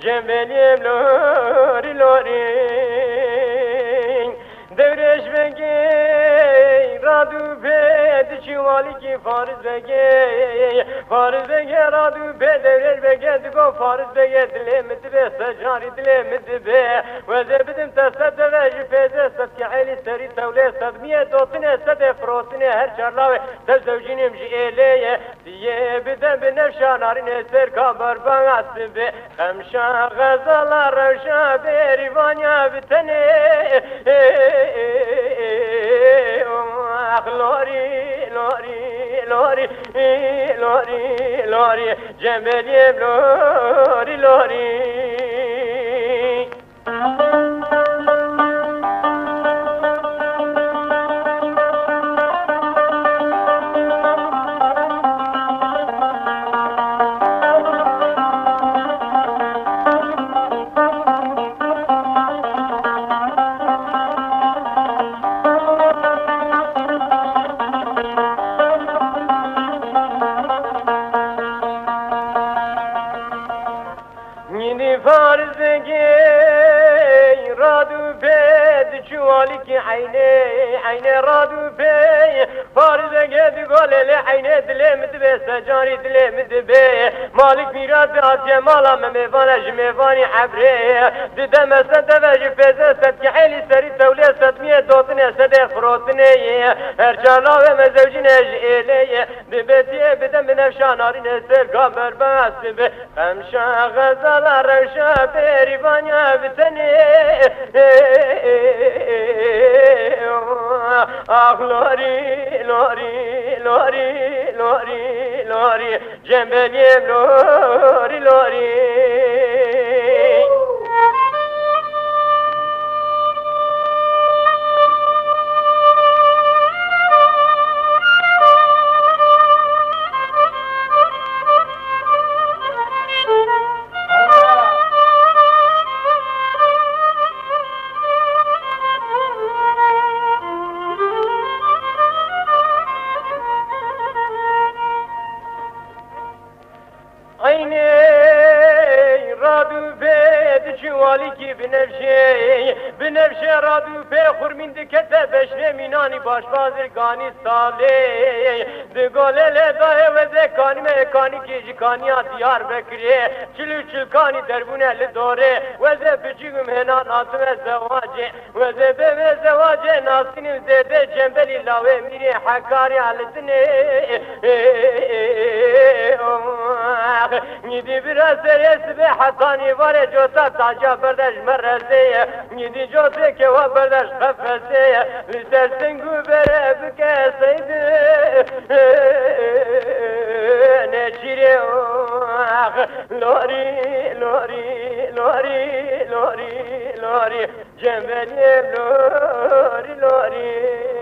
Cembelim lori lori devreş vege radu be çuvali ki fariz vege radu be devreş vege digo fariz vege dilemedi be secari dilemedi be ve zebidim tesed ve jifeze sed ki ali seri tevle sedmiye dotine sed frosine her çarlave dev zevcinim jieleye diye bidem benefşanarin eser kabar bana be Hemşa gazalar revşa berivanya bitene lori lori lori lori lori cembeliyem lori lori رادو بيد جوالك عيني رادو بي فارز قد قال لي عيني دلمت بي سجاري دلمت بي مالك ميراث عطيه مالا ميفانا جميفاني عبري ددم سد وج فز سد حيلي سري تولي سدميه دوتني سد فروتني ارجالا و مزوجين اجيلي دبتي بدم بنفشان نارين سر قمر باسب خمشا غزال رشا بيريفانيا بتني آخ لوری لوری لوری لوری لوری جنبلیم لوری لوری جوالي بنفشي رادو في خرمين دكتا بشني ميناني باش بازر قاني صالي دقولي لداي وزكاني ميكاني كيجي كانيا ديار بكري چلو چلكاني دربونه لدوري وزي بجيهم هنا ناسو زواجي وزي بي زواجي ناسين زيده جنبلي لاوي ميري حكاري عالدني نيدي براسر يسبي حطاني واري جوتا تاجا بردش مرزي نيدي جوتي كوا بردش خفزي لسر سنگو بره بكسيد نجيري لوري لوري لوري لوري لوري جنبلي لوري لوري